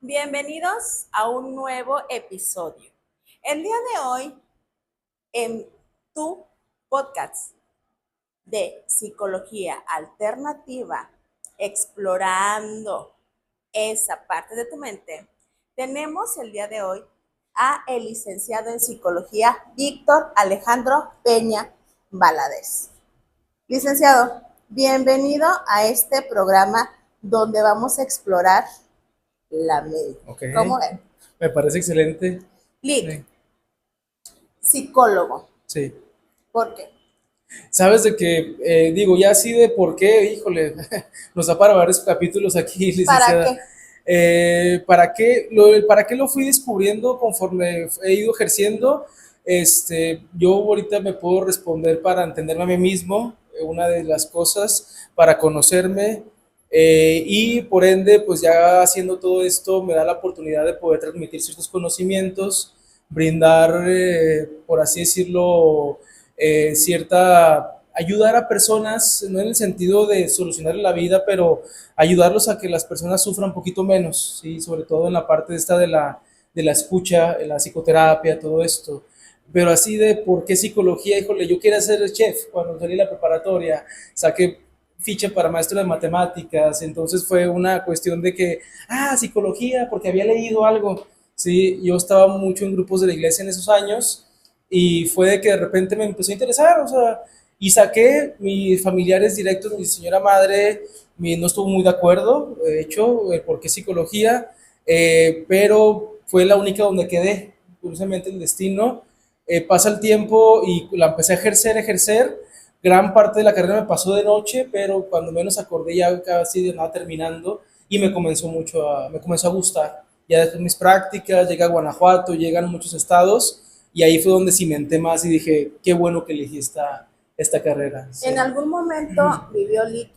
Bienvenidos a un nuevo episodio. El día de hoy, en tu podcast de psicología alternativa, explorando esa parte de tu mente, tenemos el día de hoy a el licenciado en psicología Víctor Alejandro Peña Valadez. Licenciado, bienvenido a este programa donde vamos a explorar la mente. Ok, ¿Cómo ven? me parece excelente. Lick, Sí, psicólogo. sí. ¿Por qué? Sabes de que, digo, ya así de por qué, híjole, nos da para varios capítulos aquí, ¿Para licenciada. qué? ¿Para qué lo fui descubriendo conforme he ido ejerciendo? Yo ahorita me puedo responder para entenderme a mí mismo, una de las cosas, para conocerme, y por ende, pues ya haciendo todo esto me da la oportunidad de poder transmitir ciertos conocimientos, brindar, por así decirlo, cierta ayudar a personas, no en el sentido de solucionar la vida, pero ayudarlos a que las personas sufran un poquito menos, ¿sí? Sobre todo en la parte esta de la escucha, en la psicoterapia, todo esto. Pero así de por qué psicología, híjole, yo quería ser chef cuando salí de la preparatoria, saqué ficha para maestro de matemáticas, entonces fue una cuestión de que, psicología, porque había leído algo, sí, yo estaba mucho en grupos de la iglesia en esos años, y fue de que de repente me empezó a interesar, o sea, y saqué mis familiares directos, mi señora madre no estuvo muy de acuerdo, de hecho, por qué psicología, pero fue la única donde quedé, curiosamente el destino, pasa el tiempo y la empecé a ejercer, gran parte de la carrera me pasó de noche, pero cuando menos acordé ya casi de nada terminando y me comenzó a gustar. Ya después mis prácticas, llegué a Guanajuato, llegan muchos estados y ahí fue donde cimenté más y dije, qué bueno que elegí esta carrera. ¿En Sí. algún momento vivió Lick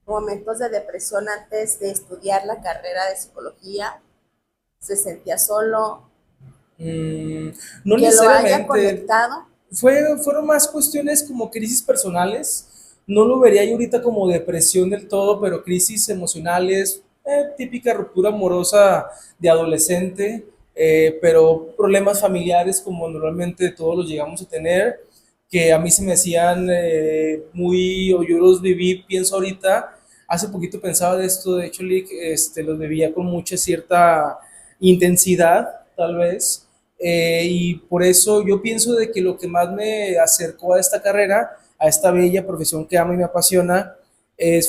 momentos de depresión antes de estudiar la carrera de psicología? ¿Se sentía solo? Mm, no ¿Que lo haya necesariamente, conectado? fueron más cuestiones como crisis personales. No lo vería yo ahorita como depresión del todo, pero crisis emocionales, típica ruptura amorosa de adolescente, pero problemas familiares como normalmente todos los llegamos a tener, que a mí se me hacían o yo los viví, pienso ahorita, hace poquito pensaba de esto, de hecho, Lick, los vivía con mucha cierta intensidad, tal vez, y por eso yo pienso de que lo que más me acercó a esta carrera, a esta bella profesión que amo y me apasiona,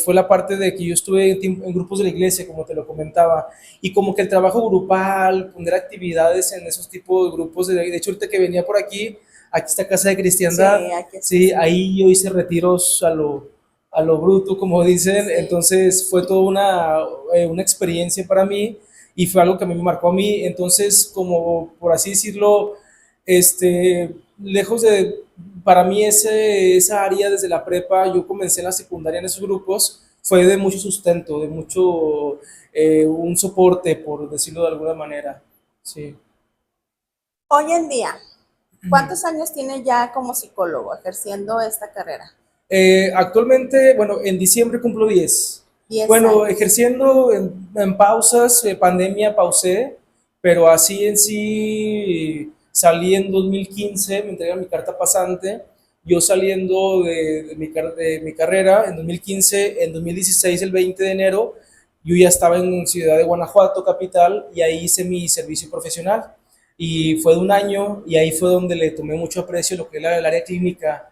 fue la parte de que yo estuve en grupos de la iglesia, como te lo comentaba, y como que el trabajo grupal, poner actividades en esos tipos de grupos, de hecho ahorita que venía por aquí está Casa de Sí, Cristiandad, aquí está, sí, sí. ahí yo hice retiros a lo bruto, como dicen, Sí. entonces fue toda una experiencia para mí y fue algo que a mí me marcó a mí. Entonces, como por así decirlo, lejos de, para mí esa área desde la prepa, yo comencé en la secundaria en esos grupos, fue de mucho sustento, de mucho, un soporte, por decirlo de alguna manera. Sí. Hoy en día, ¿cuántos años tiene ya como psicólogo ejerciendo esta carrera? Actualmente, bueno, en diciembre cumplo 10. 10 Bueno, años. ejerciendo en pausas, pandemia pausé, pero así en sí salí en 2015, me entregan mi carta pasante. Yo saliendo de mi carrera en 2015, en 2016, el 20 de enero, yo ya estaba en Ciudad de Guanajuato, capital, y ahí hice mi servicio profesional. Y fue de un año, y ahí fue donde le tomé mucho aprecio lo que era el área clínica,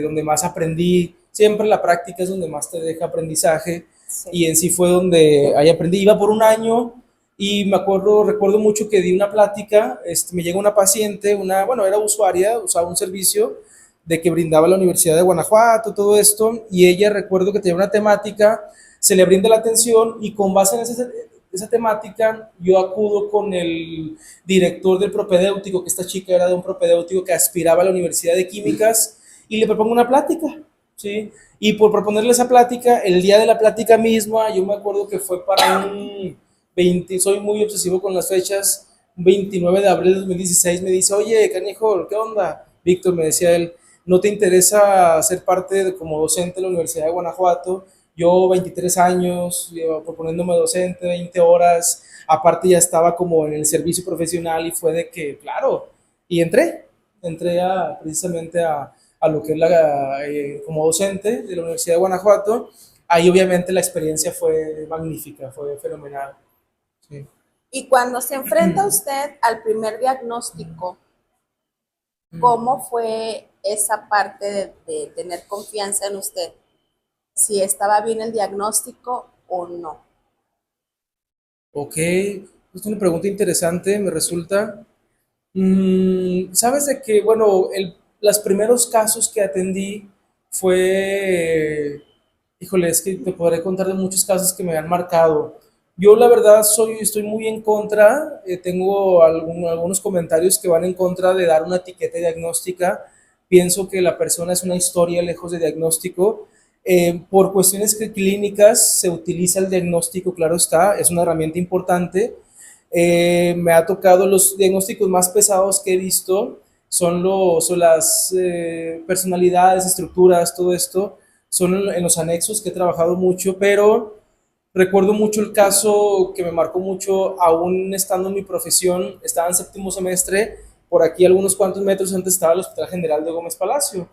donde más aprendí. Siempre la práctica es donde más te deja aprendizaje Sí. y en sí fue donde ahí aprendí. Iba por un año y recuerdo mucho que di una plática, me llegó una paciente, bueno, era usuaria, usaba un servicio de que brindaba la Universidad de Guanajuato, todo esto, y ella recuerdo que tenía una temática, se le brinda la atención y con base en esa temática, yo acudo con el director del propedéutico, que esta chica era de un propedéutico que aspiraba a la Universidad de Químicas, y le propongo una plática, ¿sí? Y por proponerle esa plática, el día de la plática misma, yo me acuerdo que fue para un 20, soy muy obsesivo con las fechas, un 29 de abril de 2016, me dice, oye, canijo, ¿qué onda? Víctor, me decía él, ¿no te interesa ser parte como docente de la Universidad de Guanajuato? Yo 23 años, proponiéndome docente, 20 horas, aparte ya estaba como en el servicio profesional y fue de que, claro, y entré precisamente a lo que es como docente de la Universidad de Guanajuato. Ahí obviamente la experiencia fue magnífica, fue fenomenal. Sí. Y cuando se enfrenta usted al primer diagnóstico, ¿cómo fue esa parte de tener confianza en usted? Si estaba bien el diagnóstico o no. Ok, es una pregunta interesante, me resulta. Sabes de que, bueno, los primeros casos que atendí fue, híjole, es que te podré contar de muchos casos que me han marcado. Yo la verdad estoy muy en contra, tengo algunos comentarios que van en contra de dar una etiqueta diagnóstica. Pienso que la persona es una historia lejos de diagnóstico. Por cuestiones clínicas se utiliza el diagnóstico, claro está, es una herramienta importante. Me ha tocado los diagnósticos más pesados que he visto, son las personalidades, estructuras, todo esto, son en los anexos que he trabajado mucho, pero recuerdo mucho el caso que me marcó mucho, aún estando en mi profesión, estaba en séptimo semestre, por aquí algunos cuantos metros antes estaba el Hospital General de Gómez Palacio.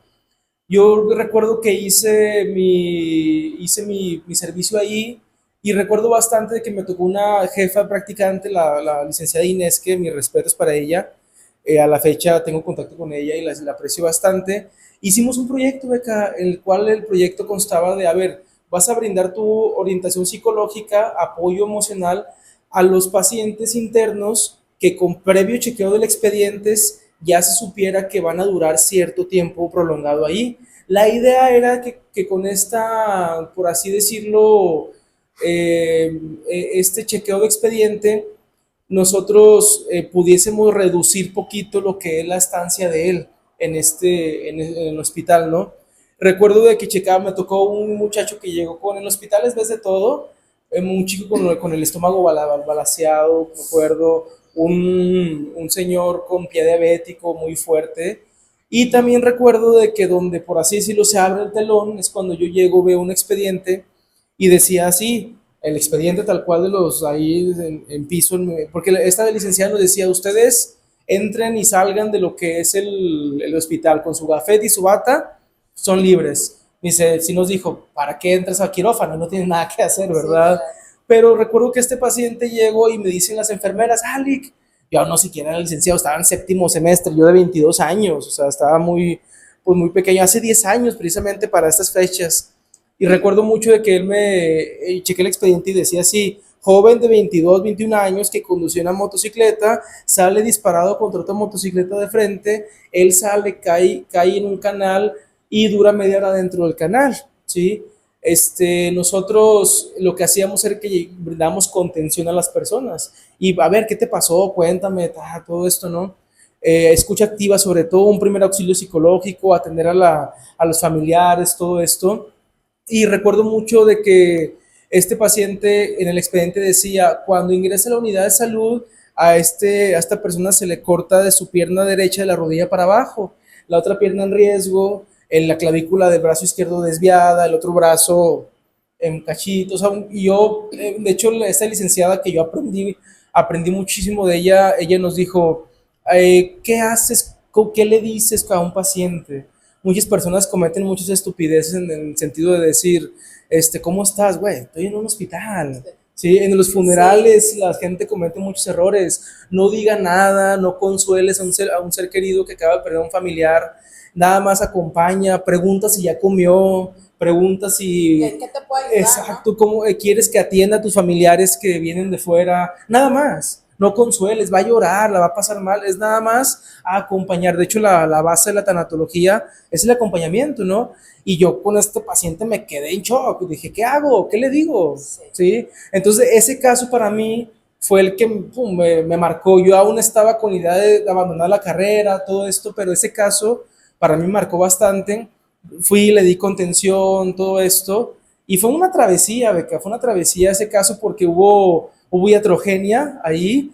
Yo recuerdo que hice mi servicio ahí y recuerdo bastante de que me tocó una jefa practicante, la licenciada Inés, que mis respetos para ella. A la fecha tengo contacto con ella y la aprecio bastante. Hicimos un proyecto, Beca, en el cual el proyecto constaba de, a ver, vas a brindar tu orientación psicológica, apoyo emocional a los pacientes internos que con previo chequeo del expediente ya se supiera que van a durar cierto tiempo prolongado ahí. La idea era que con esta, por así decirlo, este chequeo de expediente, nosotros pudiésemos reducir poquito lo que es la estancia de él en el hospital, ¿no? Recuerdo de que checaba, me tocó un muchacho que llegó con el hospital, es de todo, un chico con el estómago balaseado, me acuerdo, un señor con pie diabético muy fuerte. Y también recuerdo de que donde, por así decirlo, se abre el telón, es cuando yo llego, veo un expediente y decía así, el expediente tal cual de los ahí en piso, porque esta licenciada nos decía, ustedes entren y salgan de lo que es el hospital con su gafete y su bata, son libres. Dice, sí nos dijo, ¿para qué entras al quirófano? No tienes nada que hacer, Sí, ¿verdad? claro. Pero recuerdo que este paciente llegó y me dicen las enfermeras, Alec, yo no siquiera era licenciado, estaba en séptimo semestre, yo de 22 años, o sea, estaba pues muy pequeño, hace 10 años precisamente para estas fechas. Y recuerdo mucho de que él chequé el expediente y decía así, joven de 22, 21 años que conducía una motocicleta, sale disparado contra otra motocicleta de frente, él sale, cae en un canal y dura media hora dentro del canal, ¿sí? Nosotros lo que hacíamos era que brindamos contención a las personas y a ver, ¿qué te pasó? Cuéntame, todo esto, ¿no? Escucha activa sobre todo, un primer auxilio psicológico, atender a los familiares, todo esto. Y recuerdo mucho de que este paciente en el expediente decía, cuando ingresa a la unidad de salud, a esta persona se le corta de su pierna derecha de la rodilla para abajo, la otra pierna en riesgo, en la clavícula del brazo izquierdo desviada, el otro brazo en cachitos. Y yo, de hecho, esta licenciada que yo aprendí muchísimo de ella, ella nos dijo, ¿qué haces? ¿Qué le dices a un paciente? Muchas personas cometen muchas estupideces en el sentido de decir, ¿cómo estás, güey? Estoy en un hospital. Sí, en los funerales la gente comete muchos errores. No diga nada, no consueles a un ser querido que acaba de perder a un familiar. Nada más acompaña, pregunta si ya comió, pregunta si... ¿Qué te puedo ayudar, Exacto, no? ¿cómo quieres que atienda a tus familiares que vienen de fuera? Nada más. No consueles, va a llorar, la va a pasar mal, es nada más a acompañar. De hecho, la base de la tanatología es el acompañamiento, ¿no? Y yo con este paciente me quedé en shock, dije, ¿qué hago? ¿Qué le digo? Sí. ¿Sí? Entonces, ese caso para mí fue el que pum, me marcó. Yo aún estaba con la idea de abandonar la carrera, todo esto, pero ese caso para mí marcó bastante. Fui, le di contención, todo esto, y fue una travesía, Beca, fue una travesía ese caso porque hubo iatrogenia ahí,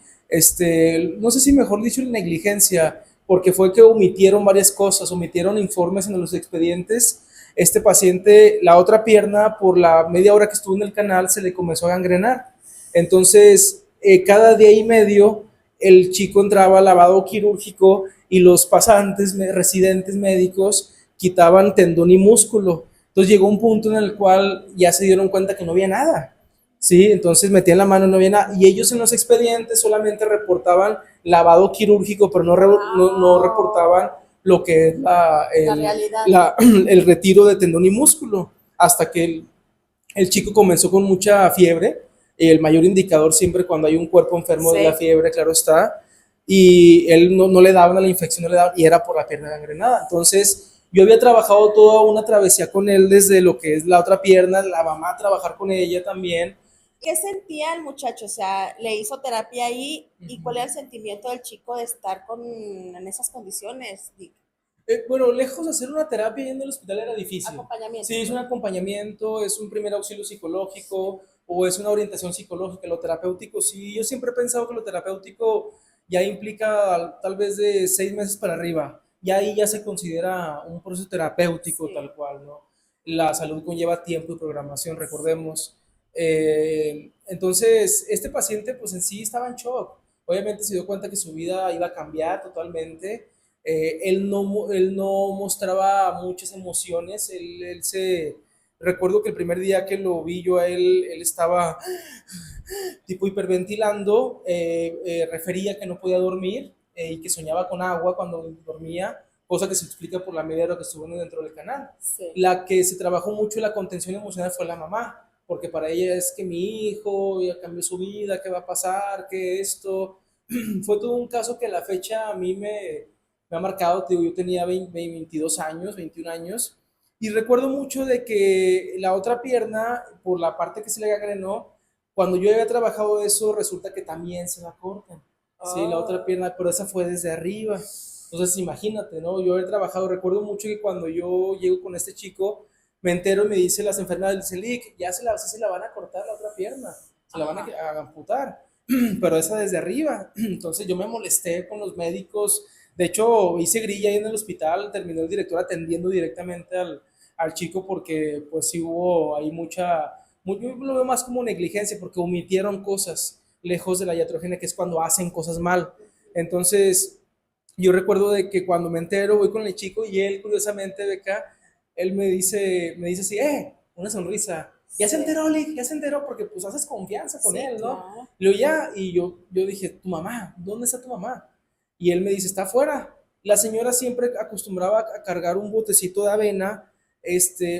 no sé si mejor dicho negligencia, porque fue que omitieron varias cosas, omitieron informes en los expedientes, este paciente, la otra pierna, por la media hora que estuvo en el canal, se le comenzó a gangrenar. Entonces, cada día y medio, el chico entraba al lavado quirúrgico y los pasantes, residentes médicos, quitaban tendón y músculo. Entonces llegó un punto en el cual ya se dieron cuenta que no había nada. Sí, entonces metían la mano, no había nada. Y ellos en los expedientes solamente reportaban lavado quirúrgico, pero no reportaban lo que es La realidad. el retiro de tendón y músculo. Hasta que el chico comenzó con mucha fiebre. El mayor indicador siempre cuando hay un cuerpo enfermo de la fiebre, claro está. Y él no le daban a la infección, no le daban, y era por la pierna gangrenada. Entonces, yo había trabajado toda una travesía con él desde lo que es la otra pierna, la mamá trabajar con ella también. ¿Qué sentía el muchacho? O sea, le hizo terapia ahí, ¿y cuál era el sentimiento del chico de estar en esas condiciones, Dick? Bueno, lejos de hacer una terapia en el hospital era difícil. Acompañamiento. Sí, es un acompañamiento, es un primer auxilio psicológico o es una orientación psicológica. Lo terapéutico, sí, yo siempre he pensado que lo terapéutico ya implica tal vez de 6 meses para arriba. Ya ahí ya se considera un proceso terapéutico tal cual, ¿no? La salud conlleva tiempo y programación, recordemos. Entonces, este paciente pues en sí estaba en shock. Obviamente se dio cuenta que su vida iba a cambiar totalmente. Él no mostraba muchas emociones, recuerdo que el primer día que lo vi yo a él estaba tipo hiperventilando, refería que no podía dormir y que soñaba con agua cuando dormía, cosa que se explica por la media hora que estuvo dentro del canal. Sí. La que se trabajó mucho en la contención emocional fue la mamá, porque para ella es que mi hijo ya cambió su vida, qué va a pasar, qué esto. Fue todo un caso que a la fecha a mí me ha marcado. Te digo, yo tenía 22 años, 21 años, y recuerdo mucho de que la otra pierna, por la parte que se le gangrenó, cuando yo había trabajado eso, resulta que también se la cortan. Sí, la otra pierna, pero esa fue desde arriba. Entonces, imagínate, ¿no? Yo he trabajado, recuerdo mucho que cuando yo llego con este chico, me entero y me dice las enfermeras, dice, Lick, ya se la van a cortar la otra pierna, se la van a amputar, pero esa desde arriba. Entonces yo me molesté con los médicos. De hecho, hice grilla ahí en el hospital, terminó el director atendiendo directamente al chico porque pues sí hubo ahí yo lo veo más como negligencia porque omitieron cosas lejos de la iatrogenia, que es cuando hacen cosas mal. Entonces, yo recuerdo de que cuando me entero, voy con el chico y él, curiosamente, Beca, él me dice así, una sonrisa. Ya se enteró, Lick, ya se enteró, porque pues haces confianza con él, ¿no? Claro. Y luego ya, y yo dije, ¿tu mamá? ¿Dónde está tu mamá? Y él me dice, está afuera. La señora siempre acostumbraba a cargar un botecito de avena,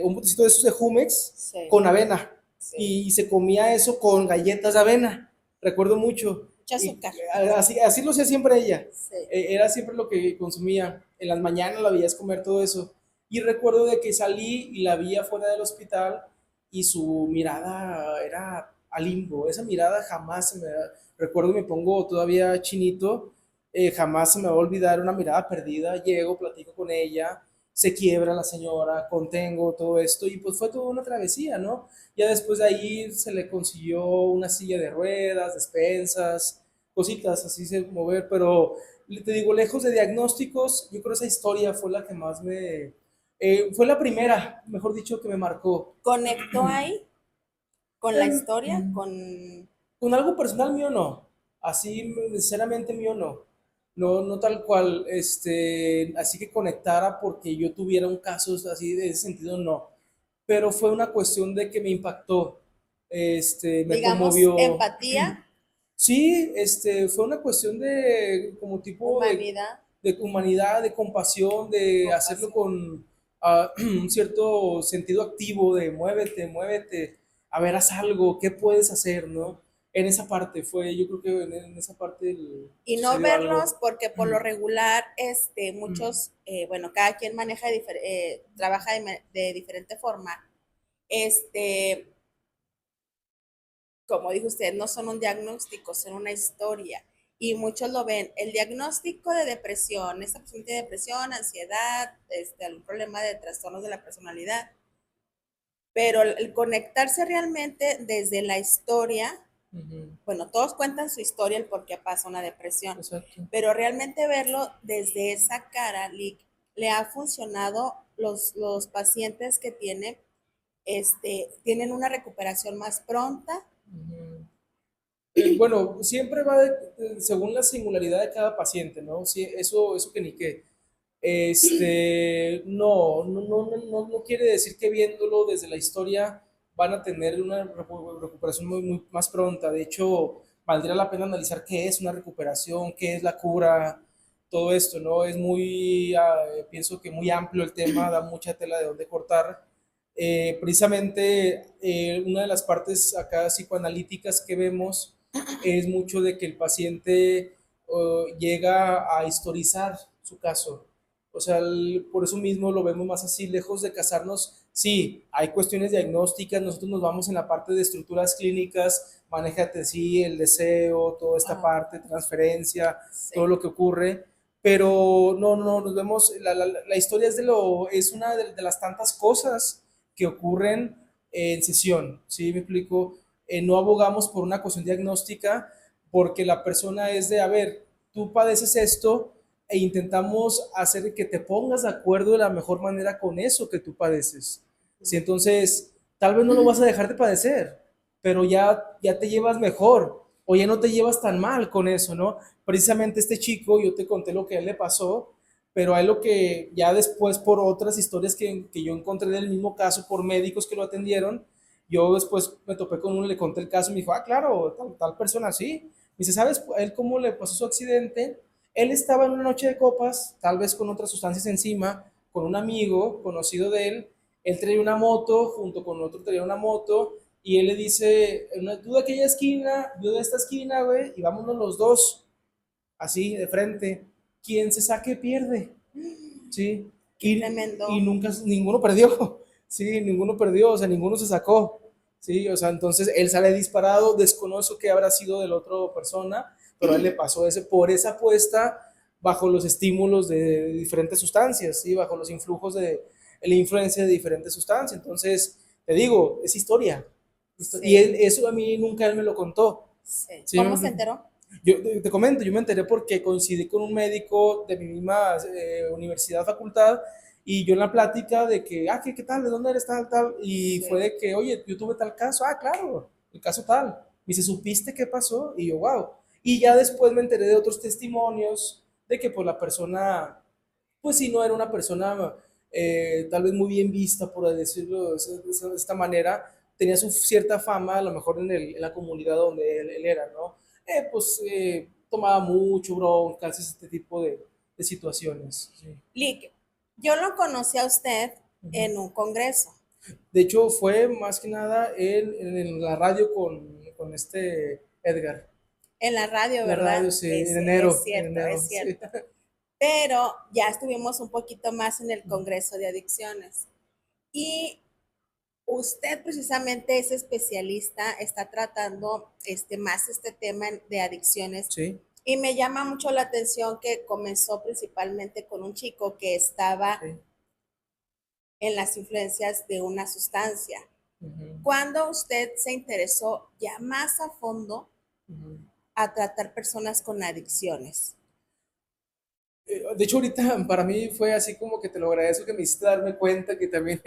un botecito de esos de Jumex, con avena. Y se comía eso con galletas de avena. Recuerdo mucho. Mucha azúcar. Así lo hacía siempre ella. Sí. Era siempre lo que consumía. En las mañanas la veías comer todo eso. Y recuerdo de que salí y la vi afuera del hospital y su mirada era a limbo. Esa mirada jamás se me... Recuerdo, me pongo todavía chinito, jamás se me va a olvidar una mirada perdida. Llego, platico con ella, se quiebra la señora, contengo todo esto y pues fue toda una travesía, ¿no? Ya después de ahí se le consiguió una silla de ruedas, despensas, cositas así se mover, pero te digo, lejos de diagnósticos, yo creo esa historia fue la que más fue la primera, mejor dicho, que me marcó. ¿Conectó ahí con la historia? Con algo personal mío no, así necesariamente mío no. No tal cual, así que conectara porque yo tuviera un caso así de ese sentido, no. Pero fue una cuestión de que me impactó, me digamos, conmovió. empatía. Sí, fue una cuestión de como tipo humanidad, de humanidad, de compasión, de hacerlo con un cierto sentido activo de muévete, muévete, a ver, haz algo, ¿qué puedes hacer, no? En esa parte fue, yo creo que en esa parte y no sucedió verlos algo. porque por lo regular muchos, bueno, cada quien maneja trabaja de diferente forma. Como dijo usted, no son un diagnóstico, son una historia. Y muchos lo ven. El diagnóstico de depresión, esta persona tiene depresión, ansiedad, algún problema de trastornos de la personalidad. Pero el conectarse realmente desde la historia, bueno, todos cuentan su historia, el por qué pasa una depresión. Exacto. Pero realmente verlo desde esa cara le ha funcionado los pacientes que tienen una recuperación más pronta. Ujú. Bueno, siempre va según la singularidad de cada paciente, ¿no? Sí, eso que ni qué. No quiere decir que viéndolo desde la historia van a tener una recuperación muy más pronta. De hecho, valdría la pena analizar qué es una recuperación, qué es la cura, todo esto, ¿no? Es pienso que muy amplio el tema, da mucha tela de dónde cortar. Precisamente una de las partes acá psicoanalíticas que vemos es mucho de que el paciente llega a historizar su caso. O sea, por eso mismo lo vemos más así, lejos de casarnos. Sí, hay cuestiones diagnósticas, nosotros nos vamos en la parte de estructuras clínicas, manéjate, sí, el deseo, toda esta Ah, parte, transferencia, todo sí. lo que ocurre, pero no, nos vemos, la historia es una de las tantas cosas que ocurren en sesión, ¿sí? Me explico, no abogamos por una cuestión diagnóstica porque la persona es de, a ver, tú padeces esto e intentamos hacer que te pongas de acuerdo de la mejor manera con eso que tú padeces. Si entonces, tal vez no lo vas a dejar de padecer, pero ya te llevas mejor o ya no te llevas tan mal con eso, ¿no? Precisamente este chico, yo te conté lo que a él le pasó, pero a él lo que ya después por otras historias que yo encontré del mismo caso, por médicos que lo atendieron, yo después me topé con uno, le conté el caso y me dijo, ah, claro, tal persona sí. Me dice, ¿sabes él cómo le pasó su accidente? Él estaba en una noche de copas, tal vez con otras sustancias encima, con un amigo conocido de él. Él traía una moto, junto con otro traía una moto, y él le dice, tú de aquella esquina, yo de esta esquina, güey, y vámonos los dos, así, de frente. Quien se saque pierde, ¿sí? Qué Y tremendo. nunca, ninguno perdió, ¿sí? Ninguno perdió, o sea, ninguno se sacó, ¿sí? O sea, entonces él sale disparado, desconozco qué habrá sido de la otra persona, pero a él le pasó por esa apuesta bajo los estímulos de diferentes sustancias, ¿sí? Bajo los influjos de la influencia de diferentes sustancias. Entonces, te digo, es historia. Y Sí, eso a mí nunca él me lo contó. sí. ¿Sí? ¿Cómo se enteró? Yo te comento, yo me enteré porque coincidí con un médico de mi misma universidad, facultad, y yo en la plática de que, ¿qué tal? ¿De dónde eres tal, tal? Y fue Sí. de que, oye, yo tuve tal caso, claro, el caso tal. Me dice, ¿supiste qué pasó? Y yo, wow. Y ya después me enteré de otros testimonios de que pues la persona, pues sí, no era una persona tal vez muy bien vista, por decirlo de esta manera, tenía su cierta fama, a lo mejor en la comunidad donde él era, ¿no? Tomaba mucho broncas, este tipo de situaciones. Sí. Lick, yo lo conocí a usted Ujú. en un congreso, De hecho, fue más que nada en la radio con este Edgar. en la radio, La ¿verdad? radio, sí, en enero, en Es enero, sí. cierto. Pero ya estuvimos un poquito más en el Congreso de Adicciones. Y usted precisamente es especialista, está tratando más este tema de adicciones. Sí, Y me llama mucho la atención que comenzó principalmente con un chico que estaba sí. en las influencias de una sustancia. Ujú, ¿Cuándo usted se interesó ya más a fondo ujú. a tratar personas con adicciones? De hecho, ahorita para mí fue así como que te lo agradezco que me hiciste darme cuenta que también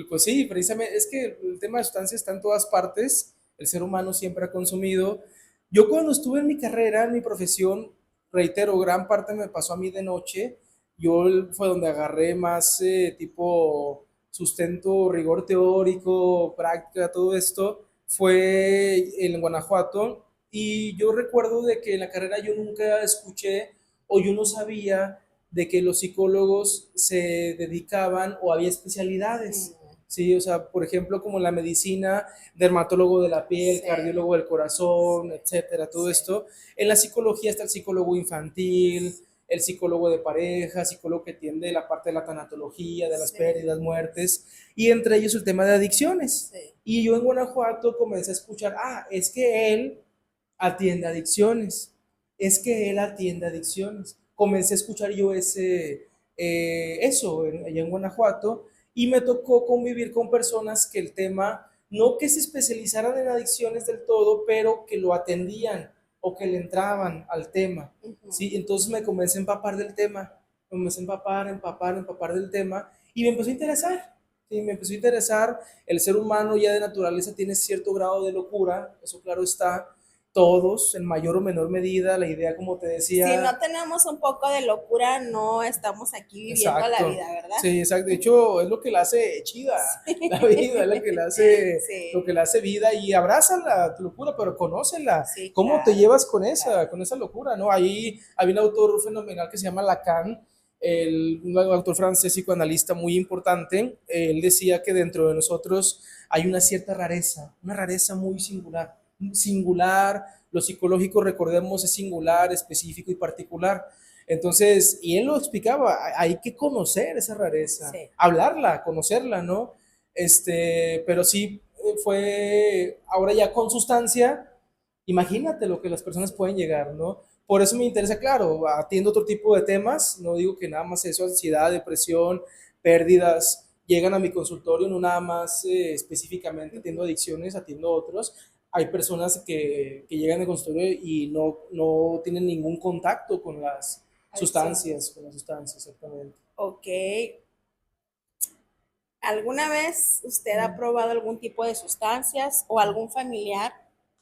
pues sí, precisamente, es que el tema de sustancias está en todas partes, el ser humano siempre ha consumido. Yo cuando estuve en mi carrera, en mi profesión, reitero, gran parte me pasó a mí de noche, yo fue donde agarré más tipo sustento, rigor teórico, práctica, todo esto, fue en Guanajuato, y yo recuerdo de que en la carrera yo nunca escuché o yo no sabía de que los psicólogos se dedicaban o había especialidades. Mm, Sí, o sea, por ejemplo, como la medicina, dermatólogo de la piel, sí, cardiólogo del corazón, sí, etcétera, todo sí, esto. En la psicología está el psicólogo infantil, el psicólogo de pareja, psicólogo que atiende la parte de la tanatología, de las sí, pérdidas, muertes, y entre ellos el tema de adicciones. sí. Y yo en Guanajuato comencé a escuchar, es que él atiende adicciones, es que él atiende adicciones. Comencé a escuchar yo eso allá en Guanajuato, y me tocó convivir con personas que el tema, no que se especializaran en adicciones del todo, pero que lo atendían o que le entraban al tema. Ujú. ¿Sí? Entonces me comencé a empapar del tema. me empecé a empapar del tema y me empezó a interesar. Sí, me empezó a interesar. El ser humano ya de naturaleza tiene cierto grado de locura, eso claro está, todos en mayor o menor medida. La idea, como te Si decía, no tenemos un poco de locura, no estamos aquí viviendo la exacto, vida, ¿verdad? sí, exacto. De hecho, es lo que la hace chida, la vida, es lo que Sí, la hace vida y abraza tu locura, pero conócela. sí, ¿Cómo te claro, llevas claro. con esa locura, no? Ahí había un autor fenomenal que se llama Lacan, un autor francés psicoanalista muy importante. Él decía que dentro de nosotros hay una cierta rareza, una rareza muy singular, singular. Lo psicológico, recordemos, es singular, específico y particular. Entonces, y él lo explicaba, hay que conocer esa rareza, Sí. hablarla, conocerla, ¿no? Pero sí fue, ahora ya con sustancia, imagínate lo que las personas pueden llegar, ¿no? Por eso me interesa, claro, atiendo otro tipo de temas, no digo que nada más eso, ansiedad, depresión, pérdidas, llegan a mi consultorio, no nada más específicamente atiendo adicciones, atiendo otros. Hay personas que llegan al consultorio y no tienen ningún contacto Adicciones. con las sustancias, exactamente. Ok. ¿Alguna vez usted ha Mm. probado algún tipo de sustancias o algún familiar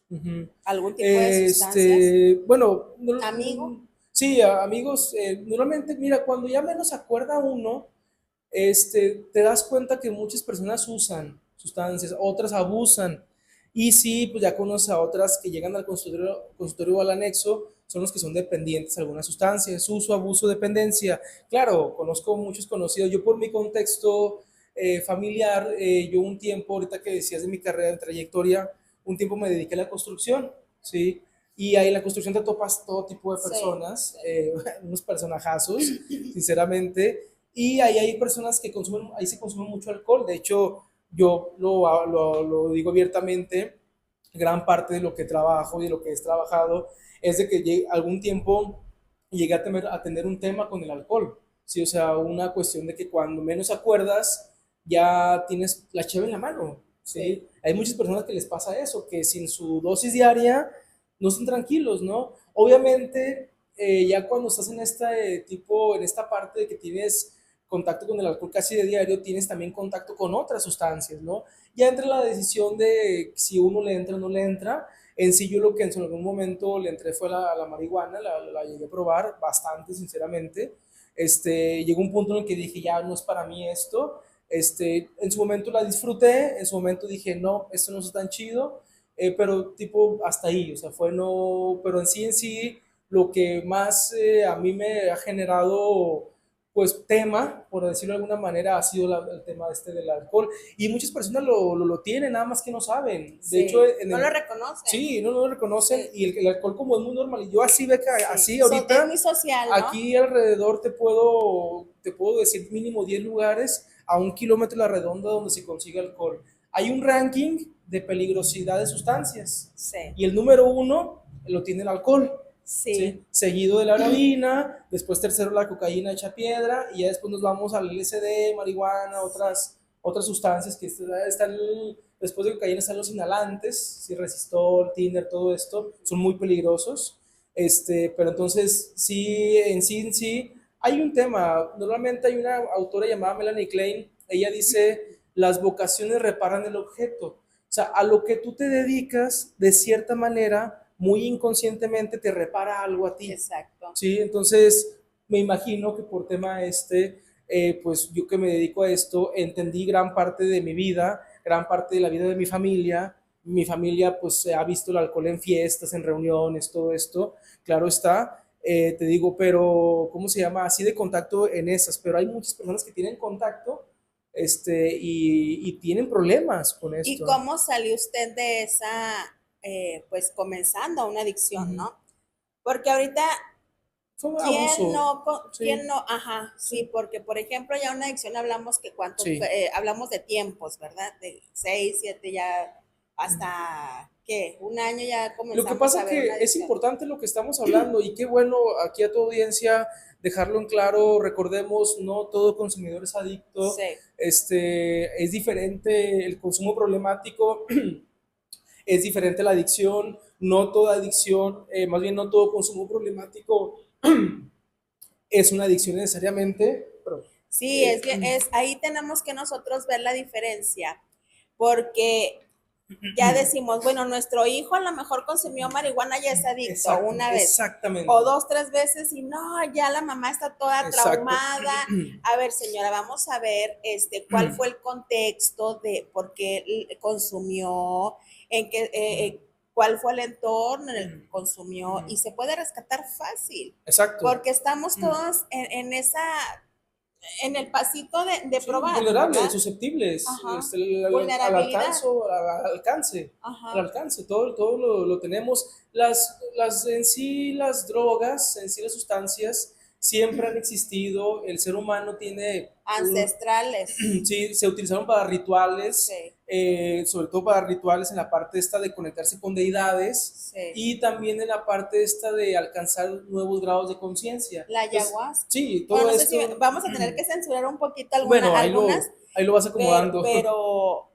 Ujú. algún tipo de sustancias? Bueno, ¿Amigo? sí, amigos, normalmente, mira, cuando ya menos acuerda uno, te das cuenta que muchas personas usan sustancias, otras abusan. Y sí, pues ya conoces a otras que llegan al consultorio o al anexo, son los que son dependientes de algunas sustancias, uso, abuso, dependencia. Claro, conozco muchos conocidos. Yo por mi contexto familiar, yo un tiempo, ahorita que decías de mi carrera, de trayectoria, un tiempo me dediqué a la construcción, ¿sí? Y ahí en la construcción te topas todo tipo de Sí, personas, sí. unos personajazos, sinceramente, y ahí hay personas que consumen, ahí se consume mucho alcohol. De hecho, yo lo digo abiertamente, gran parte de lo que trabajo y de lo que he trabajado es de que algún tiempo llegué a tener un tema con el alcohol. Sí, o sea, una cuestión de que cuando menos acuerdas, ya tienes la cheve en la mano. Sí, ¿Sí? Hay muchas personas que les pasa eso, que sin su dosis diaria no están tranquilos, ¿no? Obviamente, ya cuando estás en en esta parte de que tienes contacto con el alcohol casi de diario, tienes también contacto con otras sustancias, ¿no? Ya entra la decisión de si uno le entra o no le entra. En sí, yo lo que en algún momento le entré fue la marihuana, la llegué a probar bastante, sinceramente. Llegó un punto en el que dije, ya no es para mí esto. En su momento la disfruté, en su momento dije, no, esto no es tan chido, pero tipo hasta ahí, o sea, fue no, pero en sí, lo que más a mí me ha generado pues tema, por decirlo de alguna manera, ha sido el tema del alcohol. Y muchas personas lo tienen, nada más que no saben. De hecho, sí. No lo reconocen. sí, no lo reconocen Sí, y el alcohol como es muy normal. Y yo así, Beca, sí. así Es ahorita, muy social, ¿no? aquí alrededor te puedo decir mínimo 10 lugares a 1 kilómetro a la redonda donde se consigue alcohol. Hay un ranking de peligrosidad de sustancias Sí, y el número uno lo tiene el alcohol. sí, ¿Sí? Seguido de la heroína, después tercero la cocaína hecha piedra y ya después nos vamos al LSD, marihuana, sí. otras sustancias que están, después de cocaína están los inhalantes, ¿sí? Resistol, Tinder, todo esto, son muy peligrosos. Pero entonces sí, en sí, hay un tema, normalmente hay una autora llamada Melanie Klein, ella dice, las vocaciones reparan el objeto, o sea, a lo que tú te dedicas, de cierta manera, muy inconscientemente te repara algo a ti. Exacto. ¿Sí? Entonces, me imagino que por tema pues yo que me dedico a esto, entendí gran parte de mi vida, gran parte de la vida de mi familia. Mi familia pues ha visto el alcohol en fiestas, en reuniones, todo esto, claro está. Te digo, pero, ¿cómo se llama? Así de contacto en esas, pero hay muchas personas que tienen contacto y tienen problemas con ¿Y esto. cómo salió usted de esa, pues comenzando una Uh adicción, -huh. ¿no? Porque ahorita, Fue un abuso, quién sí, no? Ajá, sí, sí, porque por ejemplo ya una adicción hablamos que cuánto, sí. hablamos de tiempos, ¿verdad? De 6, 7 ya hasta, ¿qué? Un año ya Lo que comenzamos pasa a es ver una que es adicción. importante lo que estamos hablando y qué bueno aquí a tu audiencia dejarlo en claro. Recordemos, no todo consumidor es adicto. Sí, Es diferente el consumo problemático, es diferente la adicción. No toda adicción, más bien no todo consumo problemático es una adicción necesariamente. Pero, Sí, ahí tenemos que nosotros ver la diferencia, porque ya decimos, bueno, nuestro hijo a lo mejor consumió marihuana, ya es adicto una vez, exactamente. o 2, 3 veces, y no, ya la mamá está toda Exacto. traumada. A ver, señora, vamos a ver cuál fue el contexto de por qué consumió, en qué, cuál fue el entorno en el que consumió, y se puede rescatar fácil. Exacto. Porque estamos todos en el pasito de Sí, probar, vulnerables, ¿verdad? susceptibles, Vulnerabilidad. al alcance, todo lo tenemos. En sí, las drogas, en sí las sustancias, siempre han existido. El ser humano tiene ancestrales. Sí, se utilizaron para rituales, Sí. Sobre todo para rituales en la parte esta de conectarse con deidades, Sí. y también en la parte esta de alcanzar nuevos grados de conciencia. La ayahuasca. Sí, todo bueno, no esto. sé si vamos a tener que censurar un poquito Bueno, algunas, ahí lo vas acomodando. pero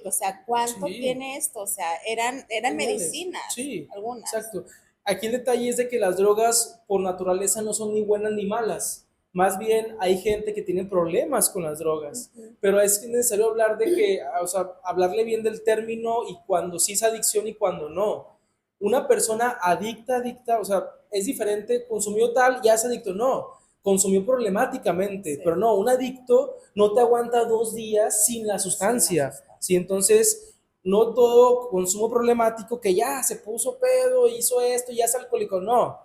o sea, ¿cuánto Sí. tiene esto? O sea, eran medicinas. Sí, algunas. exacto. Aquí el detalle es de que las drogas por naturaleza no son ni buenas ni malas. Más bien hay gente que tiene problemas con las drogas. Pero es necesario hablar de que, o sea, hablarle bien del término y cuando sí es adicción y cuando no. Una persona adicta, o sea, es diferente, consumió tal, ya es adicto, no. Consumió problemáticamente, Sí. pero no, un adicto no te aguanta 2 días sin la sustancia. Sí, entonces no todo consumo problemático que ya se puso pedo, hizo esto, ya es alcohólico, no,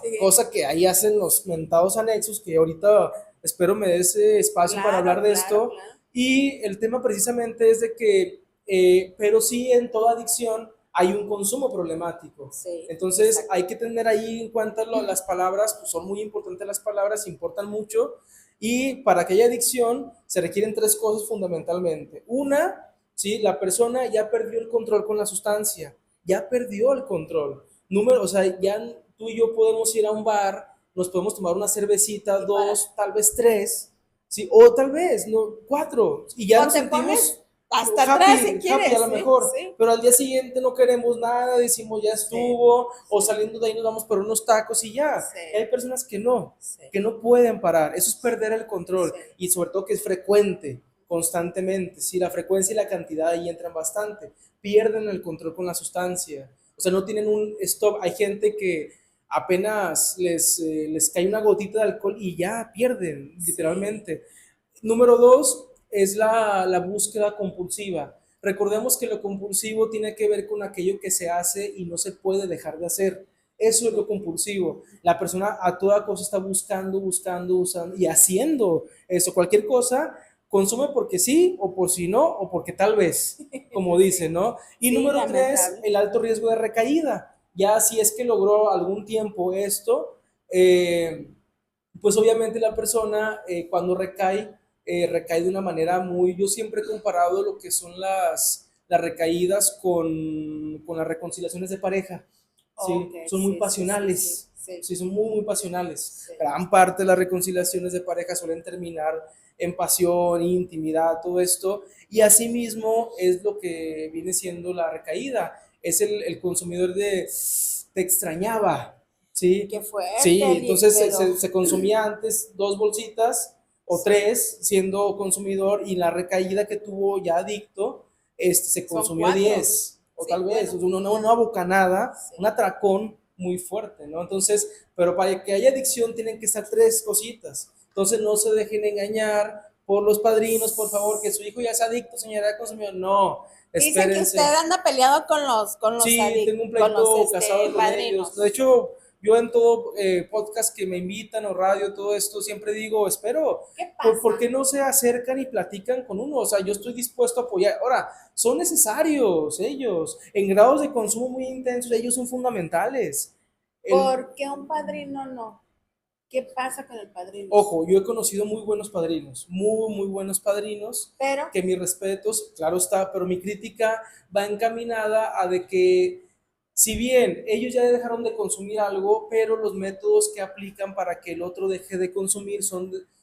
Sí. cosa que ahí hacen los mentados anexos, que ahorita espero me des espacio para hablar de esto. Claro. Y el tema precisamente es de que, pero sí en toda adicción hay un consumo problemático. Sí, entonces exacto. hay que tener ahí en cuenta las palabras, pues son muy importantes las palabras, importan mucho, y para que haya adicción se requieren 3 cosas fundamentalmente. Una, ¿sí? La persona ya perdió el control con la sustancia, ya perdió el control. O sea, ya tú y yo podemos ir a un bar, nos podemos tomar una cervecita, 2, tal vez 3, ¿sí? O tal vez, no, 4, y ya o nos te sentimos pones hasta atrás si quieres, happy a lo mejor, sí. pero al día siguiente no queremos nada, decimos ya estuvo, o saliendo de ahí nos vamos por unos tacos y ya. Sí. Hay personas que no pueden parar, eso es perder el control, y sobre todo que es frecuente, constantemente, si la frecuencia y la cantidad ahí entran bastante, pierden el control con la sustancia, o sea, no tienen un stop. Hay gente que apenas les cae una gotita de alcohol y ya pierden, literalmente. Número 2 es la búsqueda compulsiva. Recordemos que lo compulsivo tiene que ver con aquello que se hace y no se puede dejar de hacer. Eso es lo compulsivo. La persona a toda cosa está buscando y haciendo eso. Cualquier cosa consume porque sí, o por si no, o porque tal vez, como dicen, ¿no? Y Sí, número 3, lamentable. el alto riesgo de recaída. Ya si es que logró algún tiempo esto, pues obviamente la persona cuando recae de una manera muy. Yo siempre he comparado lo que son las recaídas con las reconciliaciones de pareja. Sí, Okay, son muy sí, pasionales. sí. Sí, son muy, muy pasionales. Sí. Gran parte de las reconciliaciones de pareja suelen terminar en pasión, intimidad, todo esto. Y asimismo es lo que viene siendo la recaída. Es el consumidor de te extrañaba, ¿sí? Qué fuerte, Sí, Lick, entonces pero se consumía antes 2 bolsitas o 3 siendo consumidor, y la recaída que tuvo ya adicto, se son consumió 4. 10 o Sí, tal vez bueno. una bocanada, Sí. un atracón muy fuerte, ¿no? Entonces, pero para que haya adicción tienen que estar 3 cositas. Entonces no se dejen engañar por los padrinos, por favor, que su hijo ya es adicto, señora, ya consumió. No, Dicen que espérense. usted anda peleado con los Sí, tengo un con los pleito casado con padrinos. ellos. De hecho, yo en todo podcast que me invitan o radio, todo esto, siempre digo, espero, ¿Qué pasa? ¿por qué no se acercan y platican con uno? O sea, yo estoy dispuesto a apoyar. Ahora, son necesarios ellos, en grados de consumo muy intensos, ellos son fundamentales. ¿Por qué un padrino no? ¿Qué pasa con el padrino? Ojo, yo he conocido muy buenos padrinos, muy, muy buenos padrinos, pero que mis respetos, claro está, pero mi crítica va encaminada a de que, si bien ellos ya dejaron de consumir algo, pero los métodos que aplican para que el otro deje de consumir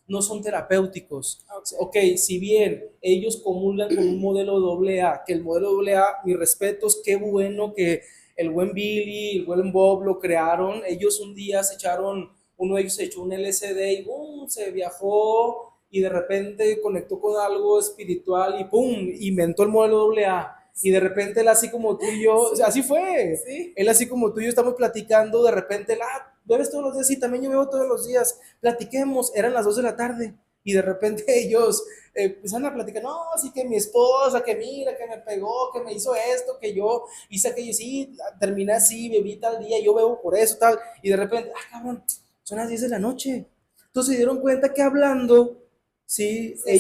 no son terapéuticos. Ok, si bien ellos comulgan con un modelo AA, que el modelo AA, mis respetos, qué bueno que el buen Billy, el buen Bob lo crearon. Ellos un día se echaron uno de ellos se echó un LSD y ¡bum! Se viajó y de repente conectó con algo espiritual y ¡pum! Inventó el modelo doble A. Y de repente él así como tú y yo, o sea, así fue. Sí. Él así como tú y yo estamos platicando, de repente él, bebes todos los días, sí, también yo bebo todos los días, platiquemos, eran las 2 de la tarde. Y de repente ellos empezaron a platicar, no, así que mi esposa, que mira, que me pegó, que me hizo esto, que yo hice aquello, sí, terminé así, bebí tal día, yo bebo por eso, tal. Y de repente, cabrón, son las 10 de la noche. Entonces se dieron cuenta que hablando, sí, se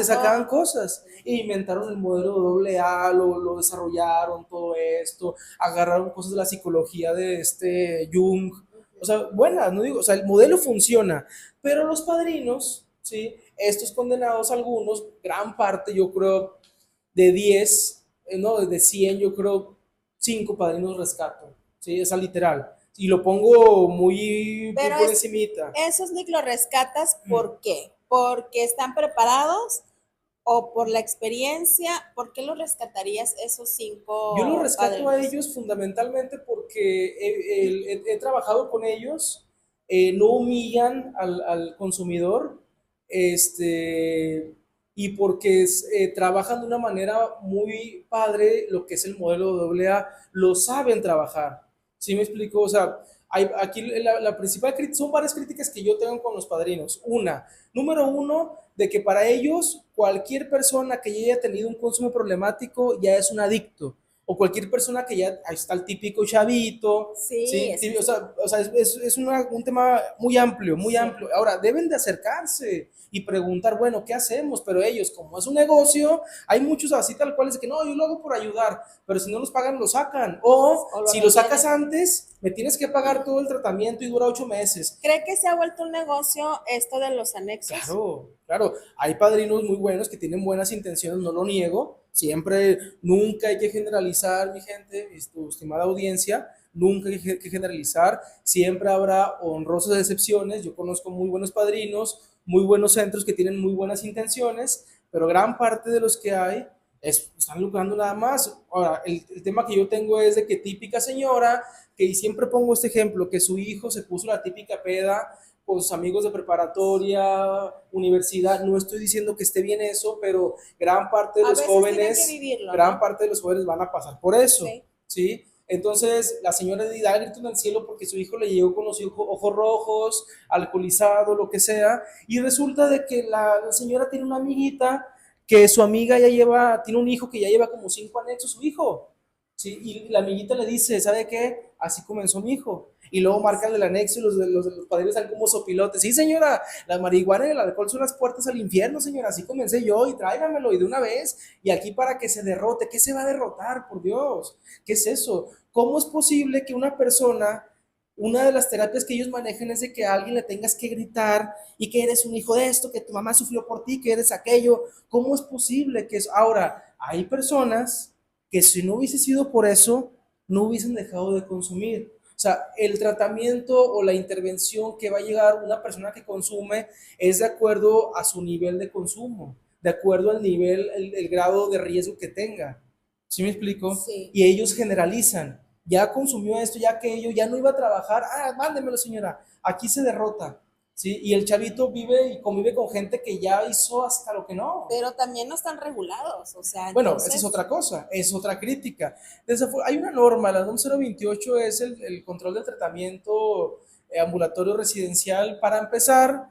sacaban cosas. E inventaron el modelo doble A, lo desarrollaron, todo esto, agarraron cosas de la psicología de Jung. O sea, buenas, no digo, o sea, el modelo funciona, pero los padrinos, ¿sí? Estos condenados, algunos, gran parte, yo creo, de 10, no, de 100, yo creo, 5 padrinos rescato, ¿sí? Esa literal. Y lo pongo muy Pero por encimita. esos Nick los rescatas, ¿por qué? ¿Porque están preparados o por la experiencia? ¿Por qué los rescatarías esos Yo los 5 rescato a padrinos? ellos fundamentalmente porque he trabajado con ellos, no humillan al consumidor, este, y porque trabajan de una manera muy padre lo que es el modelo doble A, lo saben trabajar. ¿Sí me explico? O sea, aquí la principal son varias críticas que yo tengo con los padrinos. Número uno, de que para ellos cualquier persona que ya haya tenido un consumo problemático ya es un adicto, o cualquier persona que ya, ahí está el típico chavito, Sí, ¿sí? O sea es un tema muy amplio, muy sí. amplio. Ahora, deben de acercarse y preguntar, bueno, ¿qué hacemos? Pero ellos, como es un negocio, hay muchos así tal cual, es que no, yo lo hago por ayudar, pero si no los pagan, lo sacan. O lo si lo retienen. sacas antes, me tienes que pagar todo el tratamiento y dura 8 meses. ¿Cree que se ha vuelto un negocio esto de los anexos? Claro, claro. Hay padrinos muy buenos que tienen buenas intenciones, no lo niego. Siempre, nunca hay que generalizar, mi gente, tu estimada audiencia, nunca hay que generalizar. Siempre habrá honrosas excepciones. Yo conozco muy buenos padrinos, muy buenos centros que tienen muy buenas intenciones, pero gran parte de los que hay están lucrando nada más. Ahora, el tema que yo tengo es de que típica señora, que siempre pongo este ejemplo, que su hijo se puso la típica peda con sus amigos de preparatoria, universidad. No estoy diciendo que esté bien eso, pero gran parte de A los veces tienen que jóvenes, vivirlo, gran ¿no? parte de los jóvenes van a pasar por eso, Sí. ¿sí? Entonces la señora da grito en el cielo porque su hijo le llegó con los ojos rojos, alcoholizado, lo que sea, y resulta de que la señora tiene una amiguita que su amiga tiene un hijo que ya lleva como 5 anexos su hijo, ¿sí? Y la amiguita le dice, ¿sabe qué? Así comenzó mi hijo. Y luego marcan el anexo y los padrinos están como sopilotes. Sí, señora, la marihuana y el alcohol son las puertas al infierno, señora. Así comencé yo y tráigamelo y de una vez. Y aquí para que se derrote. ¿Qué se va a derrotar, por Dios? ¿Qué es eso? ¿Cómo es posible que una persona, una de las terapias que ellos manejan es de que a alguien le tengas que gritar y que eres un hijo de esto, que tu mamá sufrió por ti, que eres aquello? ¿Cómo es posible que es? Ahora, hay personas que si no hubiese sido por eso, no hubiesen dejado de consumir. O sea, el tratamiento o la intervención que va a llegar una persona que consume es de acuerdo a su nivel de consumo, de acuerdo al nivel, el grado de riesgo que tenga. ¿Sí me explico? Sí. Y ellos generalizan. Ya consumió esto, ya aquello, ya no iba a trabajar. Mándemelo, señora. Aquí se derrota. ¿Sí? Y el chavito vive y convive con gente que ya hizo hasta lo que no. Pero también no están regulados, o sea, Bueno, entonces... esa es otra cosa, es otra crítica. Hay una norma, la NOM 028 es el control del tratamiento ambulatorio residencial. Para empezar,